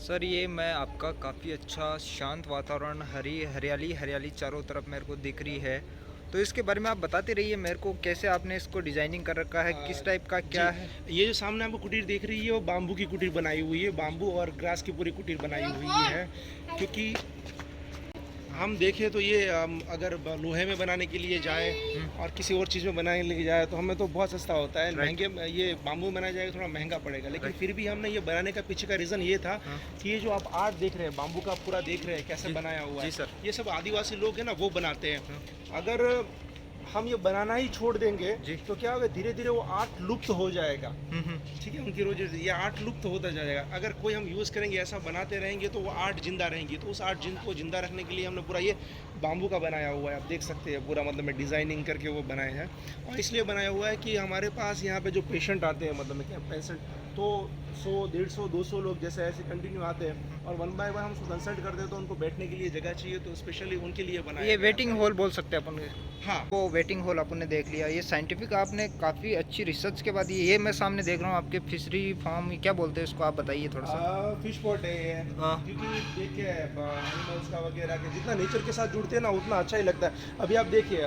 Sir ये मैं आपका काफ़ी अच्छा शांत वातावरण हरियाली हरियाली चारों तरफ मेरे को दिख रही है। तो इसके बारे में आप बताते रहिए मेरे को कैसे आपने इसको डिज़ाइनिंग कर रखा है, किस टाइप का जी, क्या है? ये जो सामने आपको कुटीर दिख रही है वो बाम्बू की कुटीर बनाई हुई है। बाम्बू और ग्रास की पूरी कुटीर बनाई हुई है। क्योंकि हम देखें तो ये अगर लोहे में बनाने के लिए जाएँ हुँ, और किसी और चीज़ में बनाने के लिए जाए तो हमें तो बहुत सस्ता होता है। राइट, महँगे में ये बाम्बू में बनाया जाएगा थोड़ा महँगा पड़ेगा। लेकिन राइट। फिर भी हमने ये बनाने का पीछे का रीज़न ये था हाँ, कि ये जो आप आर्ट देख रहे हैं, बाम्बू का पूरा देख रहे हैं कैसे जी, बनाया हुआ है। जी सर। ये सब आदिवासी लोग हैं ना वो बनाते हैं। हाँ, अगर हम ये बनाना ही छोड़ देंगे जी। तो क्या होगा, धीरे-धीरे वो आर्ट लुप्त हो जाएगा। हुँ, हुँ, ठीक है, उनकी रोज़ी ये आर्ट लुप्त होता जाएगा। अगर कोई हम यूज़ करेंगे, ऐसा बनाते रहेंगे तो वो आर्ट ज़िंदा रहेंगी। तो उस आर्ट को ज़िंदा रखने के लिए हमने पूरा ये बाम्बू का बनाया हुआ है। आप देख सकते हैं पूरा, मतलब मैं डिज़ाइनिंग करके वो बनाए हैं। और इसलिए बनाया हुआ है कि हमारे पास यहाँ पे जो पेशेंट आते हैं, मतलब मैं क्या पेशेंट तो 100, 150, 200 लोग जैसे ऐसे कंटिन्यू आते हैं और वन बाय वन हम उसको कंसल्ट करते हैं तो उनको बैठने के लिए जगह चाहिए, तो स्पेशली उनके लिए बनाया ये गया वेटिंग था। हॉल बोल सकते हैं अपन। हाँ। वो वेटिंग हॉल अपन ने देख लिया। ये साइंटिफिक आपने काफ़ी अच्छी रिसर्च के बाद ये मैं सामने देख रहा हूँ आपके फिशरी फार्म क्या बोलते हैं इसको, आप बताइए थोड़ा-सा? फिश पॉट है ये। हाँ, क्योंकि देखिए एनिमल्स का वगैरह के जितना नेचर के साथ जुड़ते हैं ना उतना अच्छा ही लगता है। अभी आप देखिए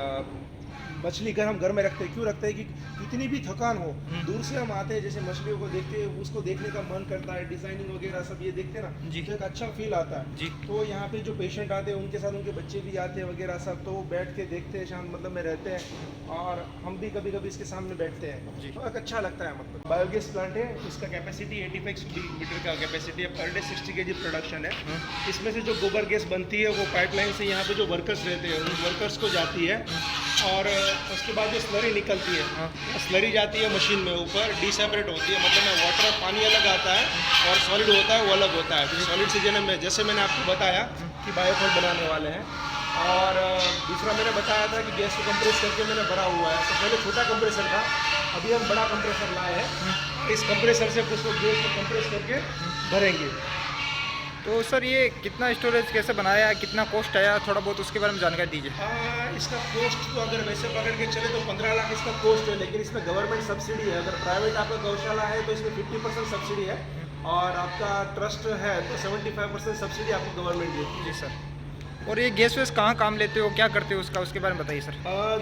मछली घर हम घर में रखते हैं, क्यों रखते हैं कि कितनी भी थकान हो, हुँ, दूर से हम आते हैं जैसे मछलियों को देखते हैं, उसको देखने का मन करता है, डिजाइनिंग वगैरह सब ये देखते हैं ना जी, तो एक अच्छा फील आता है। जी। तो यहाँ पे जो पेशेंट आते हैं उनके साथ उनके बच्चे भी आते हैं वगैरह सब, तो वो बैठ के देखते हैं, शांत मतलब में रहते हैं और हम भी कभी कभी इसके सामने बैठते हैं जी। तो एक अच्छा लगता है। मतलब बायोगैस प्लांट है, इसका कैपेसिटी 85 मीटर का कैपेसिटी है, पर डे 60 केजी प्रोडक्शन है। हुँ, इसमें से जो गोबर गैस बनती है वो पाइपलाइन से यहाँ पे जो वर्कर्स रहते हैं उन वर्कर्स को जाती है और उसके बाद जो स्लरी निकलती है, हाँ, स्लरी जाती है मशीन में ऊपर, डिसेपरेट होती है, मतलब में वाटर पानी अलग आता है और सॉलिड होता है वो अलग होता है। सॉलिड से जैसे मैंने आपको बताया कि बायोफ्यूल बनाने वाले हैं। और दूसरा मैंने बताया था कि गैस को कंप्रेस करके मैंने भरा हुआ है। तो पहले छोटा कंप्रेसर था, अभी हम बड़ा कंप्रेसर लाए हैं। इस कंप्रेसर से उसको गैस को कंप्रेस करके भरेंगे। तो सर ये कितना स्टोरेज कैसे बनाया, कितना कॉस्ट आया, थोड़ा बहुत उसके बारे में जानकारी दीजिए? इसका कॉस्ट तो अगर वैसे पकड़ के चले तो 15 लाख इसका कॉस्ट है, लेकिन इसमें गवर्नमेंट सब्सिडी है। अगर प्राइवेट आपका गौशाला है तो इसमें 50% सब्सिडी है और आपका ट्रस्ट है तो 75% सब्सिडी आपको गवर्नमेंट देती है। जी सर। और ये गैस वैस कहाँ काम लेते हो, क्या करते हो उसका, उसके बारे में बताइए सर?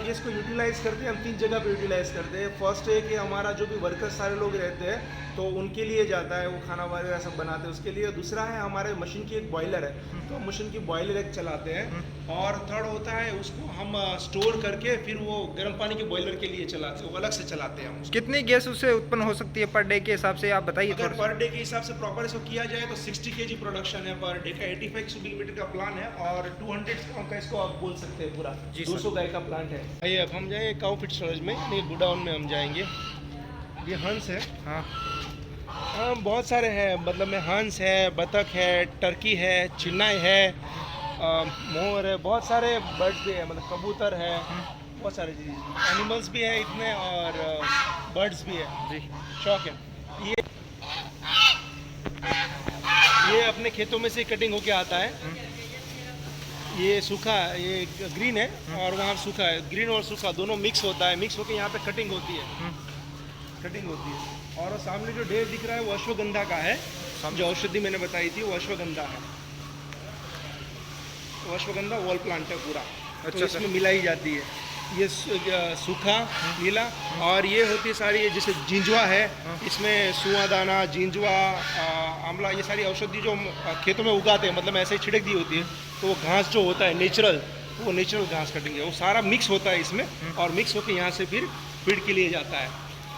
ये इसको यूटिलाइज करते हैं हम 3 जगह पे यूटिलाइज करते हैं। फर्स्ट है कि हमारा जो भी वर्कर्स सारे लोग रहते हैं तो उनके लिए जाता है, वो खाना वगैरह सब बनाते हैं उसके लिए। दूसरा है हमारे मशीन की एक बॉयलर है तो मशीन की बॉयलर एक चलाते हैं। और थर्ड होता है उसको हम स्टोर करके फिर वो गर्म पानी के बॉयलर के लिए चलाते हैं, वो अलग से चलाते हैं हम उसको। कितनी गैस उससे उत्पन्न हो सकती है पर डे के हिसाब से, आप बताइए अगर थोड़ा सा? पर डे के हिसाब से प्रॉपर इसको किया जाए तो 60 केजी प्रोडक्शन है पर डे का। 85 क्यूबिक मीटर का प्लान है और 200 का इसको आप बोल सकते हैं पूरा। जी 200 गाय का प्लांट है। आइए अब हम जाएंगे काउ फिट स्टोरेज में, यानी गोडाउन में हम जाएंगे। ये हंस है। हाँ, हाँ बहुत सारे हैं, मतलब में हंस है, बतख है, टर्की है, चिन्नाई है, मोर है, बहुत सारे बर्ड्स भी है, मतलब कबूतर है, बहुत सारे चीज़ एनिमल्स भी है इतने और बर्ड्स भी है। जी, शौक है। ये ये अपने खेतों में से कटिंग होके आता है। ये सूखा, ये ग्रीन है और वहाँ सूखा है। ग्रीन और सूखा दोनों मिक्स होता है, मिक्स होके यहाँ पे कटिंग होती है, कटिंग होती है। और वो सामने जो ढेर दिख रहा है वो अश्वगंधा का है, जो औषधि मैंने बताई थी वो अश्वगंधा है। वो अश्वगंधा वॉल प्लांट है पूरा। अच्छा तो सर। इसमें मिलाई जाती है ये सूखा, नीला, और ये होती है सारी जैसे जिंजवा है, इसमें सुआ दाना, जिंजवा, आंवला, ये सारी औषधि जो हम खेतों में उगाते हैं, मतलब में ऐसे ही छिड़क दी होती है। तो वो घास जो होता है नेचुरल, वो नेचुरल घास कटिंग है, वो सारा मिक्स होता है इसमें और मिक्स होकर यहाँ से फिर फीड के लिए जाता है।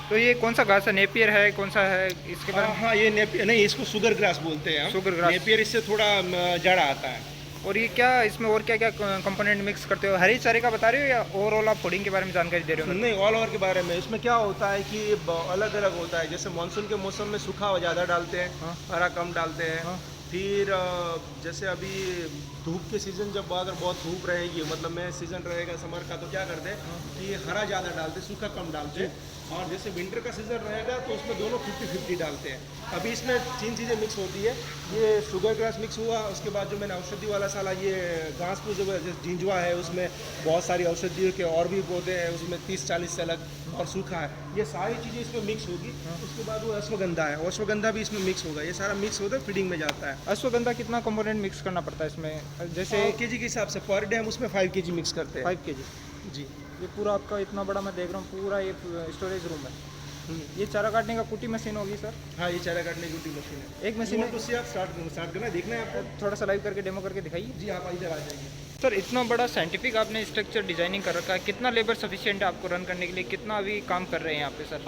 तो ये कौन सा घास है, नेपियर है, कौन सा है इसके बारे में? हाँ ये नेपियर नहीं, इसको शुगर ग्रास बोलते हैं हम। Sugar grass. नेपियर इससे थोड़ा जाड़ा आता है। और ये क्या इसमें और क्या क्या कंपोनेंट मिक्स करते हो, हरी चारे का बता रहे हो या ओवरऑल आप फूडिंग के बारे में जानकारी दे रहे हो? नहीं, ऑल ओवर के बारे में। इसमें क्या होता है कि अलग अलग होता है। जैसे मानसून के मौसम में सूखा ज़्यादा डालते हैं, हाँ। हरा कम डालते हैं। हाँ। फिर जैसे अभी धूप के सीज़न, जब अगर बहुत धूप रहेगी, मतलब में सीज़न रहेगा समर का, तो क्या करते हैं कि हरा ज़्यादा डालते, सूखा कम डालते हैं। और जैसे विंटर का सीज़न रहेगा तो उसमें दोनों 50-50 डालते हैं। अभी इसमें 3 चीज़ें मिक्स होती है। ये शुगर ग्रास मिक्स हुआ, उसके बाद जो मैंने औषधि वाला साला ये घास फूस जो जैसे जिंजवा है, उसमें बहुत सारी औषधियों के और भी पौधे हैं, उसमें 30-40 से अलग। और सूखा है, ये सारी चीज़ें इसमें मिक्स होगी। उसके बाद वो अश्वगंधा है, अश्वगंधा भी इसमें मिक्स होगा, ये सारा मिक्स होकर फीडिंग में जाता है। अश्वगंधा कितना कंपोनेंट मिक्स करना पड़ता है इसमें, जैसे केजी के हिसाब से पर डे हम उसमें 5 केजी मिक्स करते हैं। 5 kg? जी। ये पूरा आपका इतना बड़ा मैं देख रहा हूँ, पूरा ये स्टोरेज रूम है। ये चारा काटने का कुटी मशीन होगी सर? हाँ, ये चारा काटने की मशीन है। एक मशीन है। तो आप स्टार्ट करना, देखना है आपको? थोड़ा सा लाइव करके डेमो करके दिखाइए। जी, आप इधर आ जाइए। सर इतना बड़ा साइंटिफिक आपने स्ट्रक्चर डिजाइनिंग कर रखा है, कितना लेबर सफिशिएंट है आपको रन करने के लिए, कितना अभी काम कर रहे हैं यहाँ पे सर?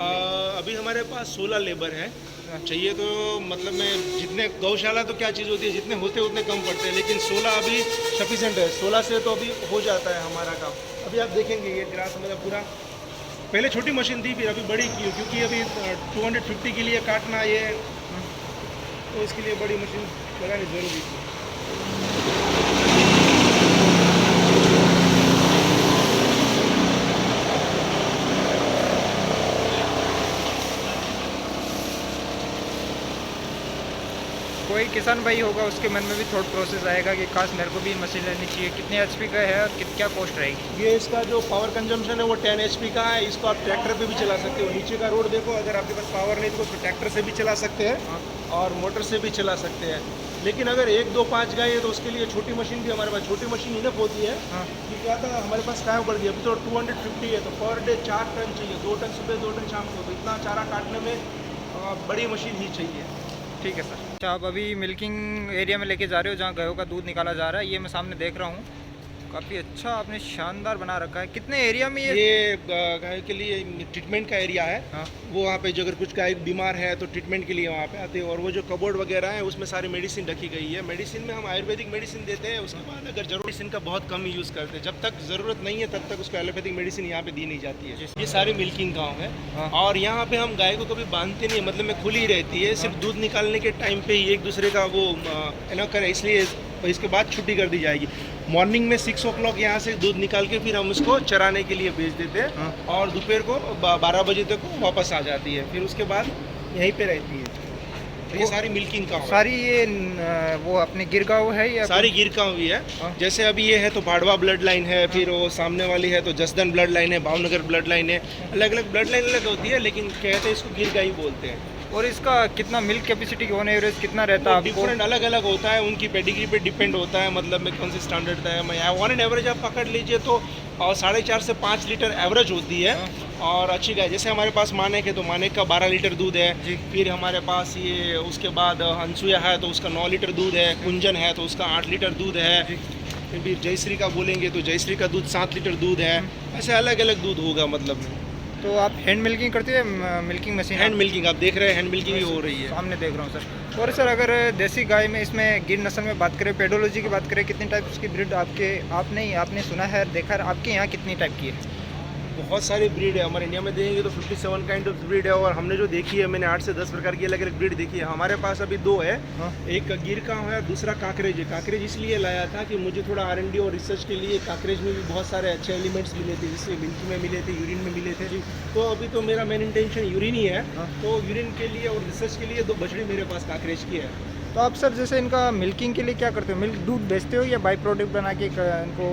अभी हमारे पास 16 लेबर है। चाहिए तो मतलब मैं जितने गौशाला तो क्या चीज़ होती है, जितने होते उतने कम पड़ते हैं, लेकिन 16 अभी सफिशेंट है। 16 से तो अभी हो जाता है हमारा काम। अभी आप देखेंगे ये ग्रास मतलब पूरा, पहले छोटी मशीन थी, फिर अभी बड़ी की, क्योंकि अभी 250 के लिए काटना ये, तो इसके लिए बड़ी मशीन लगानी ज़रूरी थी। कोई किसान भाई होगा उसके मन में भी थॉट प्रोसेस आएगा कि काश मेरे को भी मशीन लेनी चाहिए, कितने एचपी का है और क्या कॉस्ट रहेगी? ये इसका जो पावर कंजम्पशन है वो 10 HP का है। इसको आप ट्रैक्टर पे भी चला सकते हो। नीचे का रोड देखो, अगर आपके पास पावर नहीं तो उसको ट्रैक्टर से भी चला सकते हैं और मोटर से भी चला सकते हैं। लेकिन अगर 1, 2, 5 गाय है तो उसके लिए छोटी मशीन भी हमारे पास, छोटी मशीन इनफ होती है। कि क्या था हमारे पास क्या बढ़ गया, अभी तो 250 है, तो पर डे 4 टन चाहिए, 2 टन सुबह 2 टन शाम को, तो इतना चारा काटने में बड़ी मशीन ही चाहिए। ठीक है सर। अच्छा, आप अभी मिल्किंग एरिया में लेके जा रहे हो जहाँ गायों का दूध निकाला जा रहा है, ये मैं सामने देख रहा हूँ, काफ़ी अच्छा आपने शानदार बना रखा है। कितने एरिया में ये गायों के लिए ट्रीटमेंट का एरिया है। हाँ। वो वहाँ पे जो अगर कुछ गाय बीमार है तो ट्रीटमेंट के लिए वहाँ पे आते हैं। और वो जो कबोर्ड वगैरह है उसमें सारी मेडिसिन रखी गई है। मेडिसिन में हम आयुर्वेदिक मेडिसिन देते हैं, उसके बाद अगर जरूरत, मेडिसिन का बहुत कम यूज़ करते हैं। जब तक ज़रूरत नहीं है तब तक उसको एलोपैथिक मेडिसिन यहाँ पे दी नहीं जाती है। ये सारी मिल्किंग गाँव है। हाँ। और यहाँ पे हम गाय को कभी बांधते नहीं है, मतलब में खुली रहती है। सिर्फ दूध निकालने के टाइम पे ही एक दूसरे का वो करें, इसलिए इसके बाद छुट्टी कर दी जाएगी। मॉर्निंग में 6 o'clock यहाँ से दूध निकाल के फिर हम उसको चराने के लिए भेज देते हैं। हाँ। और दोपहर को 12 बजे तक वो वापस आ जाती है, फिर उसके बाद यहीं पे रहती है। तो ये सारी मिल्किंग का सारी ये वो अपने गिरगांव है या सारी गिरगांव भी है। हाँ। जैसे अभी ये है तो भाड़वा ब्लड लाइन है, फिर वो सामने वाली है तो जसदन ब्लड लाइन है, भावनगर ब्लड लाइन है। अलग अलग ब्लड लाइन अलग होती है, लेकिन कहते हैं इसको गिरगांव ही बोलते हैं। और इसका कितना मिल्क कैपेसिटी ऑन एवरेज कितना रहता है आपको? डिफरेंट अलग अलग होता है, उनकी पेडिग्री पे डिपेंड होता है, मतलब में कौन सी स्टैंडर्ड है। मैं ऑन एन एवरेज आप पकड़ लीजिए तो 4.5 से 5 लीटर एवरेज होती है। और अच्छी गाय, जैसे हमारे पास मानेक है तो मानेक का 12 लीटर दूध है। फिर हमारे पास ये उसके बाद हंसुया है तो उसका 9 लीटर दूध है। कुंजन है तो उसका 8 लीटर दूध है। फिर जयश्री का बोलेंगे तो जयश्री का दूध 7 लीटर दूध है। ऐसे अलग अलग दूध होगा मतलब। तो आप हैंड मिल्किंग करते हैं? मिल्किंग मशीन हैंड मिल्किंग आप देख रहे हैं, हैंड मिल्किंग ही हो रही है। सामने देख रहा हूँ सर। और सर अगर देसी गाय में इसमें गिर नस्ल में बात करें, पेडोलॉजी की बात करें, कितने टाइप्स की ब्रीड आपने सुना है, देखा है, आपके यहाँ कितनी टाइप की है? बहुत सारी ब्रीड है हमारे इंडिया में, देखेंगे तो 57 काइंड ऑफ ब्रीड है। और हमने जो देखी है, मैंने 8 से 10 प्रकार की अलग अलग ब्रीड देखी है। हमारे पास अभी 2 है। हाँ। एक गिरगांव है, दूसरा काकरेज है। काकरेज इसलिए लाया था कि मुझे थोड़ा R&D और रिसर्च के लिए काकरेज में भी बहुत सारे अच्छे एलिमेंट्स मिले थे, जिससे मिल्क में मिले थे, यूरिन में मिले थे। तो अभी तो मेरा मेन इंटेंशन यूरिन ही है। हाँ। तो यूरिन के लिए और रिसर्च के लिए 2 बछड़ी मेरे पास काकरेज की है। तो आप सर जैसे इनका मिल्किंग के लिए क्या करते हो? मिल्क दूध बेचते हो या बाई प्रोडक्ट बना के इनको?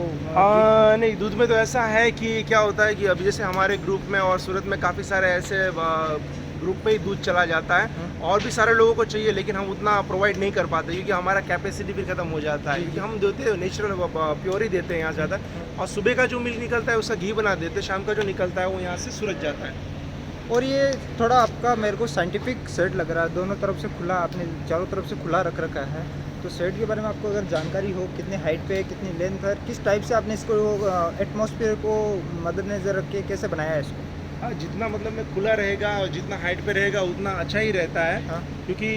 नहीं, दूध में तो ऐसा है कि क्या होता है कि अभी जैसे हमारे ग्रुप में और सूरत में काफ़ी सारे ऐसे ग्रुप में ही दूध चला जाता है। और भी सारे लोगों को चाहिए, लेकिन हम उतना प्रोवाइड नहीं कर पाते क्योंकि हमारा कैपेसिटी भी ख़त्म हो जाता है। क्योंकि हम देते हैं नेचुरल प्योर ही देते हैं यहाँ ज़्यादा। और सुबह का जो मिल्क निकलता है उसका घी बना देते हैं, शाम का जो निकलता है वो यहाँ से सूरत जाता है। और ये थोड़ा आपका मेरे को साइंटिफिक सेट लग रहा है, दोनों तरफ से खुला, आपने चारों तरफ से खुला रख रखा है। तो सेट के बारे में आपको अगर जानकारी हो, कितने हाइट पे, कितनी लेंथ है, किस टाइप से आपने इसको एटमॉस्फेयर को मद्देनजर रख के कैसे बनाया है इसको? हाँ, जितना मतलब में खुला रहेगा और जितना हाइट पे रहेगा उतना अच्छा ही रहता है। हाँ। क्योंकि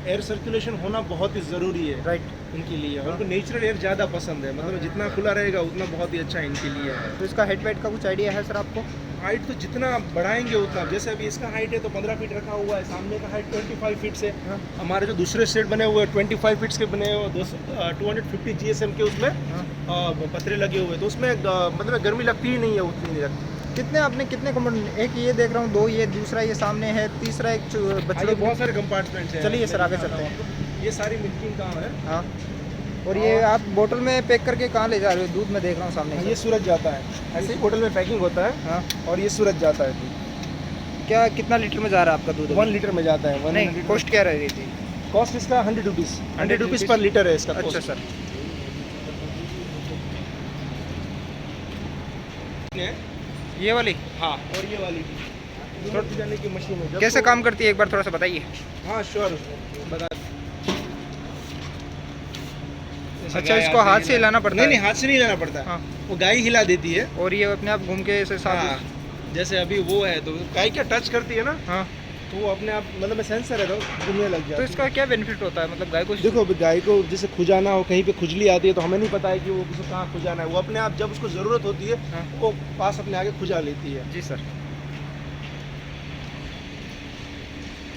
एयर सर्कुलेशन होना बहुत ही ज़रूरी है। राइट। इनके लिए उनको नेचुरल एयर ज़्यादा पसंद है, मतलब जितना खुला रहेगा उतना बहुत ही अच्छा इनके लिए है। तो इसका हाइट वेट का कुछ आइडिया है सर आपको? हाइट तो जितना बढ़ाएंगे उतना, जैसे अभी इसका हाइट है तो 15 फीट रखा हुआ है, सामने का हाइट 25 फीट से। हाँ। हमारे जो दूसरे सेट बने हुए हैं 25 फीट्स के बने हुए, 250 GSM के उसमें पतरे लगे हुए, तो उसमें मतलब गर्मी लगती ही नहीं है उतनी नहीं लगती। कितने कंपार्टमेंट? एक ये देख रहा हूँ, 2 ये, दूसरा ये सामने है, तीसरा एक बछड़े। बहुत सारे कंपार्टमेंट्स हैं। चलिए सर आगे चलते हैं। ये सारी मिल्किंग काम है। हाँ। और ये आप बोतल में पैक करके कहाँ ले जा रहे हो? दूध में देख रहा हूँ सामने। ये सूरत जाता है, ऐसे ही बोतल में पैकिंग होता है। हाँ, और ये सूरत जाता है दूध। क्या कितना लीटर में जा रहा है आपका दूध? 1 लीटर में जाता है। नहीं, कॉस्ट क्या रह रही थी? कॉस्ट इसका 100 रुपीज़, 100 रुपीज़ पर लीटर है इसका। अच्छा सर। ये वाली? हाँ, और ये वाली भी दोनों जाने की मशीन है। कैसे काम करती है एक बार थोड़ा सा बताइए। हाँ श्योर, बता। अच्छा, इसको हाथ से हिलाना पड़ता है? नहीं, हाथ से नहीं हिलाना पड़ता। हाँ। वो गाय हिला देती है और ये अपने आप घूम के ऐसे साथ। हाँ, जैसे अभी वो है तो गाय क्या टच करती है ना, हाँ, तो वो अपने आप मतलब सेंसर है तो घूमने लग जाता तो है। इसका क्या बेनिफिट होता है? मतलब गाय को देखो, अभी गाय को जैसे खुजाना हो, कहीं पे खुजली आती है तो हमें नहीं पता है कि वो किसी कहाँ खुजाना है। वो अपने आप जब उसको ज़रूरत होती है हाँ। वो पास अपने आगे खुजा लेती है। जी सर।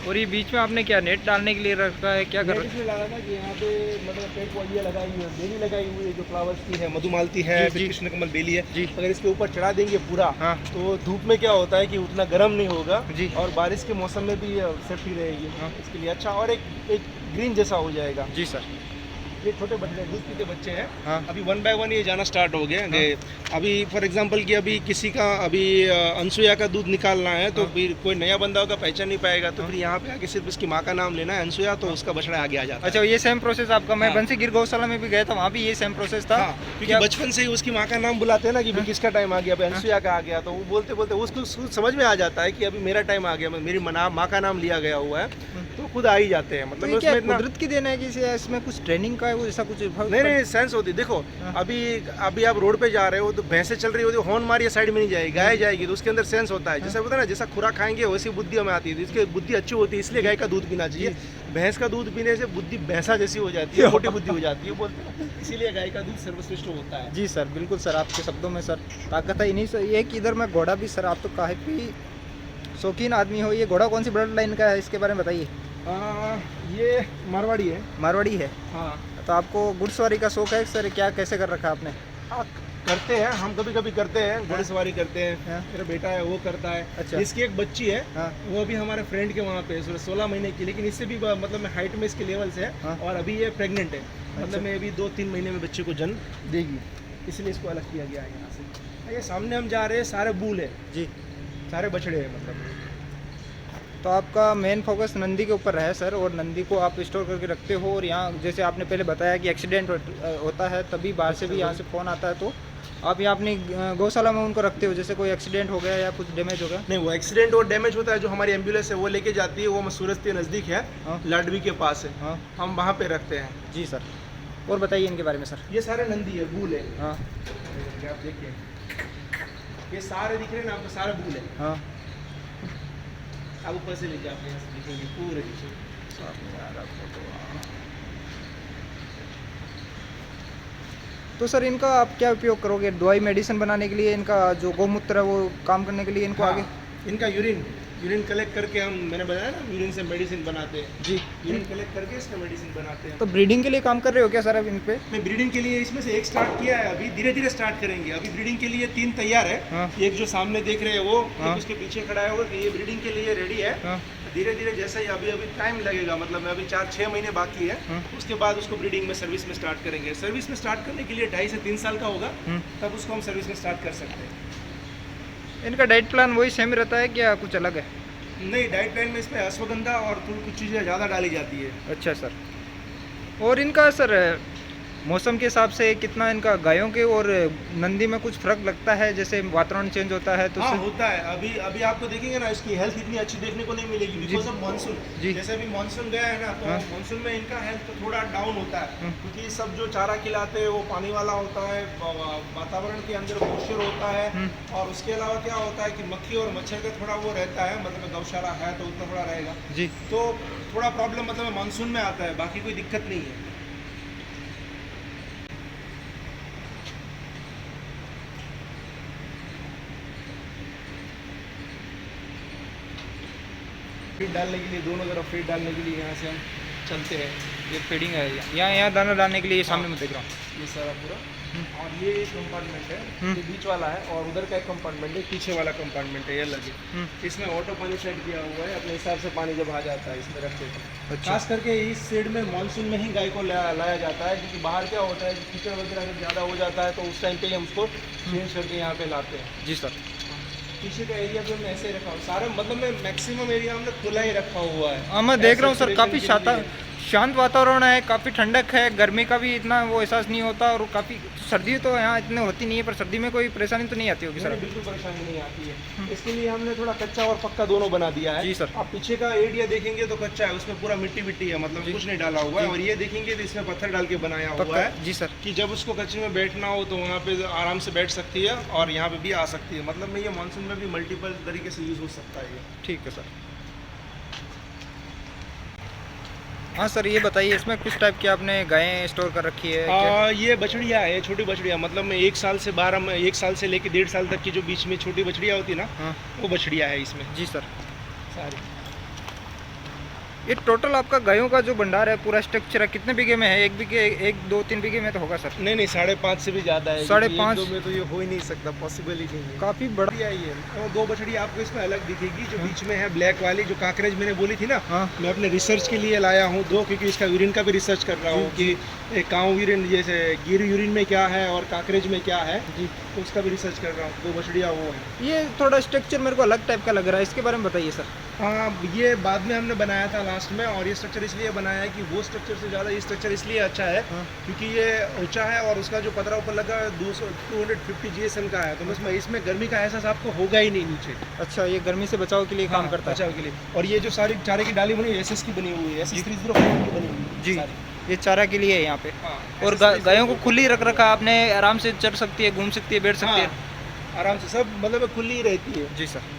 और ये बीच में आपने क्या नेट डालने के लिए रखा है? क्या कर रहे इसमें लगा था कि यहाँ पे मतलब पेड़ पौधे लगाई हुई है, बेली लगाई हुई है, जो फ्लावर्स की है, मधुमालती है, जी, फिर जी। कृष्ण कमल बेली है। जी। अगर इसके ऊपर चढ़ा देंगे पूरा, हाँ। तो धूप में क्या होता है कि उतना गर्म नहीं होगा जी। और बारिश के मौसम में भी सेफ्टी रहेगी। हाँ। इसके लिए अच्छा, और एक ग्रीन जैसा हो जाएगा। जी सर। ये छोटे बच्चे दूध पीते बच्चे हैं। हाँ। अभी 1 बाय 1 ये जाना स्टार्ट हो गए। अभी फॉर एग्जांपल कि अभी किसी का अभी अनसुया का दूध निकालना है तो हाँ। फिर कोई नया बंदा होगा, पहचान नहीं पाएगा, तो फिर यहाँ पे आके सिर्फ इसकी माँ का नाम लेना है अनसुया, तो उसका बछड़ा आगे आ जाता है। अच्छा, ये सेम प्रोसेस आपका? मैं हाँ। बंसी गिर गौशाला में भी गया था, वहाँ भी ये सेम प्रोसेस था। हाँ, क्योंकि बचपन से ही उसकी माँ का नाम बुलाते हैं ना कि हाँ। किसका टाइम आ गया, अभी अनसुया का आ गया, तो वो बोलते बोलते उसको समझ में आ जाता है कि अभी मेरा टाइम आ गया, मेरी माँ का नाम लिया गया हुआ है, तो खुद आ ही जाते हैं। तो मतलब ये क्या उसमें इतना कुदरत की देन है कि इसमें कुछ ट्रेनिंग का है, वो ऐसा कुछ? नहीं सेंस होती है। देखो, हाँ। अभी आप रोड पे जा रहे हो तो भैंसें चल रही होती है, हॉर्न मारिए साइड में नहीं जाएगी, गाय जाएगी, तो उसके अंदर सेंस होता है। जैसा होता है ना, जैसा खुराक खाएंगे वैसी बुद्धि हमें आती है। इसकी बुद्धि अच्छी होती है, इसलिए गाय का दूध पीना चाहिए। भैंस का दूध पीने से बुद्धि भैंसा जैसी हो जाती है, मोटी बुद्धि हो जाती है बोलते हैं, इसीलिए गाय का दूध सर्वश्रेष्ठ होता है। जी सर, बिल्कुल सर, आपके शब्दों में सर ताकत है। इन्हीं से ये कि इधर मैं घोड़ा भी, सर आप तो काफ़ी शौकीन आदमी हो। ये घोड़ा कौन सी ब्लड लाइन का है, इसके बारे में बताइए। ये मारवाड़ी है। मारवाड़ी है? हाँ। तो आपको घुड़सवारी का शौक है सर? क्या कैसे कर रखा है आपने? करते हैं हम, कभी कभी करते हैं, घोड़सवारी करते हैं। हाँ। मेरा बेटा है वो करता है। अच्छा। इसकी एक बच्ची है, हाँ। वो अभी हमारे फ्रेंड के वहाँ पे 16 महीने की, लेकिन इससे भी मतलब मैं हाइट में इसके लेवल से है। हाँ। और अभी ये प्रेग्नेंट है, अच्छा। मतलब मैं अभी 2-3 महीने में बच्चे को जन्म देगी, इसलिए इसको अलग किया गया है यहाँ से। ये सामने हम जा रहे हैं, सारे बूल है जी। सारे बछड़े हैं मतलब। तो आपका मेन फोकस नंदी के ऊपर है सर, और नंदी को आप स्टोर करके रखते हो। और यहाँ जैसे आपने पहले बताया कि एक्सीडेंट होता है तभी बाहर से भी यहाँ से फ़ोन आता है, तो आप यहाँ अपनी गौशाला में उनको रखते हो? जैसे कोई एक्सीडेंट हो गया या कुछ डैमेज हो गया? नहीं, वो एक्सीडेंट और डैमेज होता है, जो हमारी एम्बुलेंस है वो लेके जाती है, वो सूरत के नज़दीक है। हाँ। लाडवी के पास है। हाँ। हम वहाँ पे रखते हैं। जी सर। और बताइए इनके बारे में सर। ये सारे नंदी है, बूल है। हाँ। आप देखिए, ये सारे दिख रहे हैं ना आपको, सारे बूल है। हाँ। आप ऊपर से लेके आप यहाँ से दिखेंगे पूरे नीचे। तो सर इनका आप क्या उपयोग करोगे? दवाई मेडिसिन बनाने के लिए इनका जो गौमूत्र है वो काम करने के लिए इनको आगे? इनका यूरिन कलेक्ट करके हम, मैंने बताया ना, यूरिन से मेडिसिन बनाते हैं। जी। यूरिन कलेक्ट करके इसका मेडिसिन बनाते हैं। तो ब्रीडिंग के लिए काम कर रहे हो क्या सर अब इन पे? मैं ब्रीडिंग के लिए इसमें से एक स्टार्ट किया है, अभी धीरे धीरे स्टार्ट करेंगे। अभी ब्रीडिंग के लिए 3 तैयार है। हाँ। एक जो सामने देख रहे हैं वो, हाँ। एक उसके पीछे खड़ा है वो, ये ब्रीडिंग के लिए रेडी है। हाँ। धीरे धीरे जैसा ही अभी टाइम लगेगा, मतलब अभी 4-6 महीने बाकी है। हाँ। उसके बाद उसको ब्रीडिंग में सर्विस में स्टार्ट करेंगे। सर्विस में स्टार्ट करने के लिए 2.5 से 3 साल का होगा, तब उसको हम सर्विस में स्टार्ट कर सकते हैं। इनका डाइट प्लान वही सेम रहता है क्या कुछ अलग है? नहीं, डाइट प्लान में इसमें अश्वगंधा और कुछ चीज़ें ज़्यादा डाली जाती है। अच्छा सर। और इनका सर मौसम के हिसाब से कितना इनका गायों के और नंदी में कुछ फर्क लगता है? जैसे वातावरण चेंज होता है तो हाँ, होता है। अभी आपको देखेंगे ना, इसकी हेल्थ इतनी अच्छी देखने को नहीं मिलेगी बिकॉज ऑफ मानसून। जैसे अभी मानसून गया है ना, तो हाँ। मानसून में इनका हेल्थ तो थोड़ा डाउन होता है, हाँ। क्योंकि सब जो चारा खिलाते हैं वो पानी वाला होता है, वातावरण के अंदर मॉइस्चर होता है, और उसके अलावा क्या होता है कि मक्खी और मच्छर का थोड़ा वो रहता है, मतलब गौशाला है तो उतना थोड़ा रहेगा जी। तो थोड़ा प्रॉब्लम मतलब मानसून में आता है, बाकी कोई दिक्कत नहीं है। फीड डालने के लिए, दोनों तरफ फीड डालने के लिए यहाँ से हम चलते हैं। ये फीडिंग है, यहाँ दाना डालने के लिए ये सामने मैं देख रहा हूँ। ये सारा पूरा, और ये एक कंपार्टमेंट है, ये बीच वाला है, और उधर का एक कंपार्टमेंट है, पीछे वाला कंपार्टमेंट है, ये लगे। इसमें ऑटो पानी सेट किया हुआ है, अपने हिसाब से पानी जब आ जाता है इसमें रखते हैं। अच्छा। खास करके इस शेड में मानसून में ही गाय को लाया जाता है, क्योंकि बाहर क्या होता है कि कीचड़ वगैरह अगर ज़्यादा हो जाता है तो उस टाइम पे ही हम उसको चेंज करके यहाँ पे लाते हैं। जी सर। पीछे का एरिया भी हमने ऐसे ही रखा हुआ, सारा मतलब में मैक्सिमम एरिया हमने खुला ही रखा हुआ है। हाँ, मैं देख रहा हूँ ऐसे सर, काफ़ी शांत वातावरण है, काफ़ी ठंडक है, गर्मी का भी इतना वो एहसास नहीं होता, और काफ़ी सर्दी तो यहाँ इतने होती नहीं है, पर सर्दी में कोई परेशानी तो नहीं आती होगी सर? बिल्कुल परेशानी नहीं आती है। इसके लिए हमने थोड़ा कच्चा और पक्का दोनों बना दिया है। जी सर। आप पीछे का एरिया देखेंगे तो कच्चा है, उसमें पूरा मिट्टी मिट्टी है, मतलब कुछ नहीं डाला हुआ है, और ये देखेंगे तो इसमें पत्थर डाल के बनाया हुआ है। जी सर। कि जब उसको कच्चे में बैठना हो तो वहाँ पे आराम से बैठ सकती है, और यहाँ पे भी आ सकती है, मतलब में ये मानसून में भी मल्टीपल तरीके से यूज़ हो सकता है ये। ठीक है सर। हाँ सर, ये बताइए इसमें किस टाइप की आपने गायें स्टोर कर रखी है? ये बछड़ियाँ है, छोटी बछड़ियाँ, मतलब में 1 साल से 1 साल से लेके 1.5 साल तक की जो बीच में छोटी बछड़ियाँ होती है ना, हाँ। वो बछड़ियाँ है इसमें। जी सर। सारी ये टोटल आपका गायों का जो भंडार है, पूरा स्ट्रक्चर है, कितने बीघे में है? 1 बीघे, 1, 2, 3 बीघे में तो होगा सर? नहीं, 5.5 से भी ज़्यादा है। 5.5 में तो ये हो ही नहीं सकता, पॉसिबल ही नहीं है। काफ़ी बड़ा है ये। और 2 बछड़ी आपको इसमें अलग दिखेगी, जो बीच में है ब्लैक वाली, जो काकरेज मैंने बोली थी ना। हाँ। मैं अपने रिसर्च के लिए लाया हूँ 2, क्योंकि इसका यूरिन का भी रिसर्च कर रहा हूँ कि काऊ यूरिन, जैसे गिर यूरिन में क्या है और काकरेज में क्या है, तो उसका भी रिसर्च कर रहा हूँ। 2 बछड़ियाँ वो है। ये थोड़ा स्ट्रक्चर मेरे को अलग टाइप का लग रहा है, इसके बारे में बताइए सर। हाँ, ये बाद में हमने बनाया था लास्ट में, और ये स्ट्रक्चर इसलिए बनाया है कि वो स्ट्रक्चर से ज़्यादा ये स्ट्रक्चर इसलिए अच्छा है क्योंकि ये ऊंचा है, और उसका जो पतरा ऊपर लगा 250 GSM का है, तो उसमें इसमें गर्मी का एहसास आपको होगा ही नहीं नीचे। अच्छा, ये गर्मी से बचाव के लिए काम करता है? बचाव के लिए। और ये जो सारी चारे की डाली बनी है SS की बनी हुई है, SS 305 की बनी हुई है जी। सारी। ये चारा के लिए है यहाँ पे। हाँ, और गायों को खुली रख रखा आपने, आराम से चर सकती है, घूम सकती है, बैठ सकती है? आराम से, सब मतलब खुली ही रहती है। जी सर।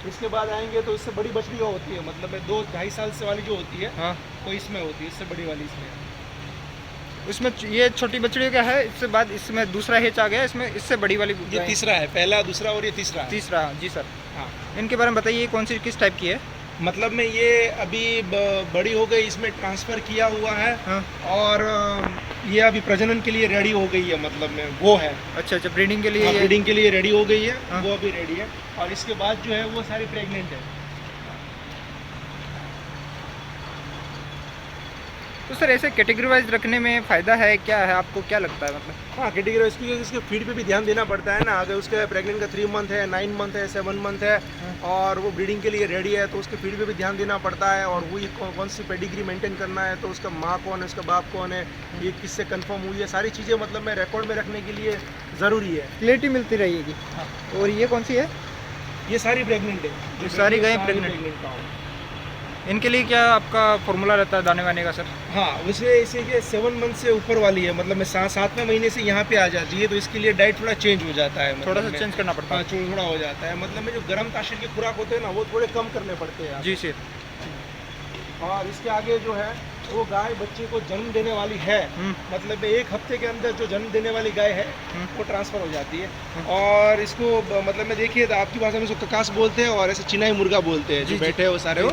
इसके बाद आएंगे तो इससे बड़ी बछड़ियाँ होती है, मतलब 2-2.5 साल से वाली जो होती है, हाँ, वो इसमें होती है, इससे बड़ी वाली इसमें। उसमें ये छोटी बछड़ी क्या है, इससे बाद इसमें दूसरा हेच आ गया, इसमें इससे बड़ी वाली ये तीसरा है, पहला, दूसरा और ये तीसरा है। तीसरा। जी सर। हाँ, इनके बारे में बताइए, ये कौन सी किस टाइप की है? मतलब में ये अभी बड़ी हो गई, इसमें ट्रांसफ़र किया हुआ है। हाँ। और ये अभी प्रजनन के लिए रेडी हो गई है, मतलब में वो है। अच्छा, ब्रीडिंग के लिए? ब्रीडिंग के लिए रेडी हो गई है। हाँ। वो अभी रेडी है, और इसके बाद जो है वो सारी प्रेग्नेंट है। तो सर ऐसे कैटेगरी वाइज रखने में फ़ायदा है, क्या है, आपको क्या लगता है मतलब? हाँ, कैटेगरी इसके फीड पे भी ध्यान देना पड़ता है ना। अगर उसके प्रेग्नेंट का 3 मंथ है, 9 मंथ है, 7 मंथ है, और वो ब्रीडिंग के लिए रेडी है, तो उसके फीड पे भी ध्यान देना पड़ता है। और वही कौन सी पेडिग्री मेंटेन करना है, तो उसका माँ कौन है, उसका बाप कौन है, ये किससे कंफर्म हुई है, सारी चीज़ें मतलब में रिकॉर्ड में रखने के लिए ज़रूरी है। क्लियरिटी मिलती रहेगी। हाँ। और ये कौन सी है? ये सारी प्रेग्नेंट है, ये सारी गायें प्रेग्नेंट। इनके लिए क्या आपका फॉर्मूला रहता है दाने वाने का सर? हाँ, वैसे इसे ये 7 मंथ से ऊपर वाली है, मतलब मैं 7वें महीने से यहाँ पे आ जाती है, तो इसके लिए डाइट थोड़ा चेंज हो जाता है, मतलब थोड़ा सा चेंज करना पड़ता है। हाँ, थोड़ा हो जाता है, मतलब में जो गर्म ताशर के खुराक होते हैं ना, वो थोड़े कम करने पड़ते हैं। जी सर। और इसके आगे जो है वो गाय बच्चे को जन्म देने वाली है, मतलब 1 हफ्ते के अंदर जो जन्म देने वाली गाय है वो ट्रांसफ़र हो जाती है। और इसको मतलब में देखिए तो आपकी भाषा में इसको ककास बोलते हैं, और ऐसे चिनाई मुर्गा बोलते हैं, जो बैठे हैं वो सारे हो।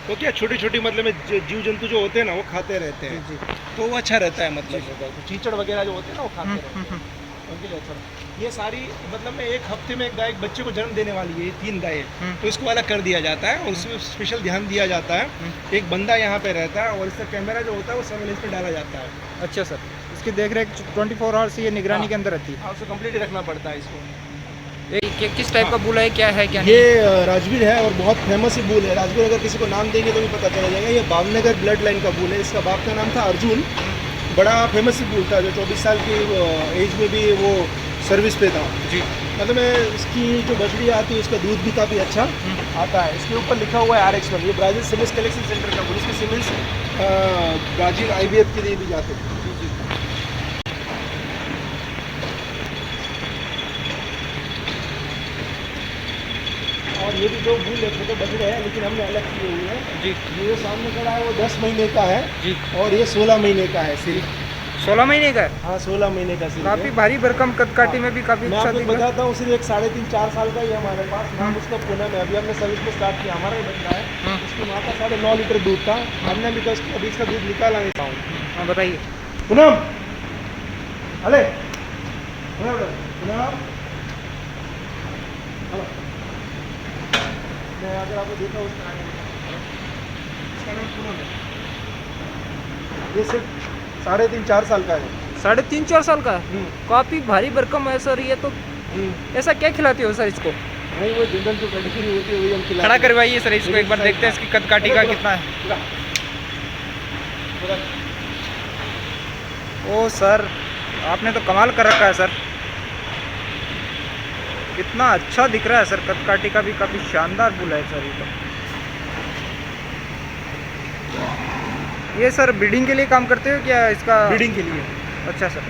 तो क्या छोटी छोटी मतलब में जीव जंतु जो होते हैं ना, वो खाते रहते हैं, तो वो अच्छा रहता है, मतलब तो चीचड़ वगैरह जो होते हैं ना, वो खाते रहते हैं, उनके लिए अच्छा। ये सारी मतलब में 1 हफ्ते में एक गाय बच्चे को जन्म देने वाली है, ये 3 गाय, तो इसको अलग कर दिया जाता है, और उसमें स्पेशल ध्यान दिया जाता है। एक बंदा यहाँ पे रहता है, और इसका कैमरा जो होता है वो सर्वेलेंस में डाला जाता है। अच्छा सर, इसकी देख रेख 24 आवर्स ये निगरानी के अंदर रहती है? हाँ, उसे कंप्लीट रखना पड़ता है इसको। किस टाइप का बुल है, क्या है, क्या ये राजवीर है, और बहुत फेमस ही बुल है राजवीर। अगर किसी को नाम देंगे तो भी पता चला जाएगा। ये भावनगर ब्लड लाइन का बुल है। इसका बाप का नाम था अर्जुन, बड़ा फेमस ही बुल था, जो 24 साल की एज में भी वो सर्विस पे था जी। मतलब इसकी जो बछड़ी आती है उसका दूध भी काफ़ी अच्छा आता है। इसके ऊपर लिखा हुआ है RX1। ये ब्राज़ील सिमिस कलेक्शन सेंटर का बुल। इसके सिमिस ब्राज़ील IVF के लिए भी जाते हैं। और ये भी जो बुल है छोटे बछड़े हैं, लेकिन हमने अलग किए हुए हैं जी। ये सामने खड़ा है वो 10 महीने का है जी, और ये 16 महीने का है सिर्फ। 16 महीने का है। हाँ 16 महीने का सिर्फ काफ़ी है। भारी भरकम कदकाठी में भी काफ़ी मैं अच्छा आपको दिख रहा है। बताता हूँ, सिर्फ एक 3.5-4 साल का ही है हमारे पास। नाम उसका पूनम है। अभी हमने सर्विस में स्टार्ट किया, हमारा ही बंदा है। उसकी माँ का 9.5 लीटर दूध था। हमने अभी इसका दूध निकाला नहीं था। हाँ बताइए। पूनम, अले पूनम, पूनम, हेलो। मैं अगर आपको देखा उसका नाम पूनम है। ये सिर्फ 3.5-4 साल का है। 3.5-4 साल का है। काफ़ी भारी भरकम है सर ये तो। ऐसा क्या खिलाते हो सर इसको? नहीं, वो जनरल जो पेडिग्री होती है वही हम खिलाते खड़ा हैं। करवाइए सर इसको, एक बार देखते हैं इसकी कदकाठी का कितना है। ओ सर, आपने तो कमाल कर रखा है सर। कितना अच्छा दिख रहा है सर, कदकाठी का भी काफ़ी शानदार बुल है सर ये तो। ये सर ब्रीडिंग के लिए काम करते हो क्या इसका? ब्रीडिंग के लिए। अच्छा सर।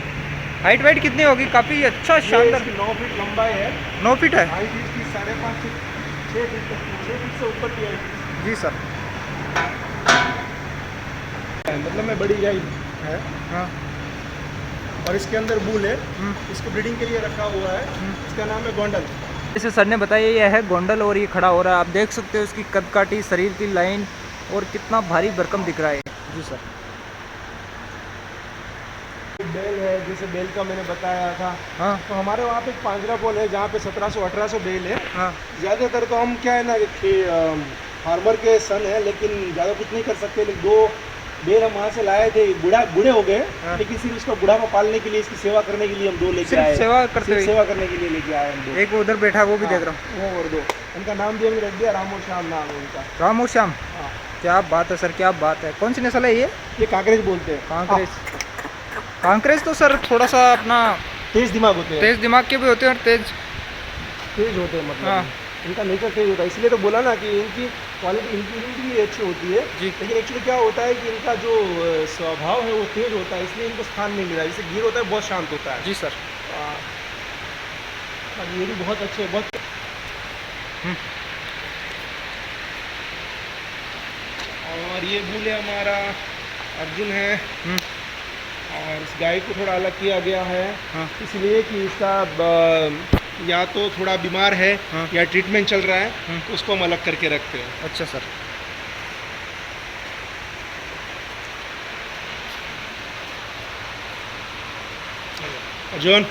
हाइट वाइट कितनी होगी? काफ़ी अच्छा शानदार। 9 फीट लंबाई है। 9 फीट है। हाइट इसकी 5.5 से 6 फीट, 6 फीट से ऊपर की है। जी सर। मतलब में बड़ी गाय है। हाँ। और इसके अंदर बूल है। इसको ब्रीडिंग के लिए रखा हुआ है। इसका नाम है गोंडल। जैसे सर ने बताया ये है गोंडल और ये खड़ा हो रहा है। आप देख सकते हो इसकी कदकाठी, शरीर की लाइन और कितना भारी भरकम दिख रहा है। जी सर। बेल है, जैसे बेल का मैंने बताया था। हाँ तो हमारे वहाँ पे एक पांजरा पोल है जहाँ पे 1700-1800 बेल है। हाँ। ज़्यादातर तो हम क्या है ना कि फार्मर के सन है, लेकिन ज़्यादा कुछ नहीं कर सकते। लेकिन 2 बेल हम वहाँ से लाए थे, बूढ़े हो गए। हाँ। लेकिन सिर्फ इसका बुढ़ापा पालने के लिए, इसकी सेवा करने के लिए हम 2 लेके सिर्फ आए। सेवा करते सिर्फ हुए? सेवा करने के लिए लेके आए हम 2। एक वो उधर बैठा है, वो भी देख रहा हूँ। वो और 2, उनका नाम भी हमने रख दिया रामो श्याम, नाम है उनका। रामो श्याम। हाँ। क्या बात है सर, क्या बात है। कौन सी नस्ल है ये? ये कांकरेज बोलते हैं। कांकरेज। कांकरेज तो सर थोड़ा सा अपना तेज दिमाग होते हैं। तेज दिमाग के भी होते हैं और तेज होते हैं मतलब। हाँ। इनका नेचर तेज होता है, इसलिए तो बोला ना कि इनकी क्वालिटी, इनकी भी अच्छी होती है जी। लेकिन एक्चुअली क्या होता है कि इनका जो स्वभाव है वो तेज होता है, इसलिए इनको स्थान नहीं मिला। जैसे गिर होता है बहुत शांत होता है। जी सर। अब ये भी बहुत अच्छे, बहुत। और ये बूल है हमारा अर्जुन है। और इस गाय को थोड़ा अलग किया गया है। हाँ। इसलिए कि इसका या तो थोड़ा बीमार है। हाँ। या ट्रीटमेंट चल रहा है, तो उसको हम अलग करके रखते हैं। अच्छा सर। अर्जुन।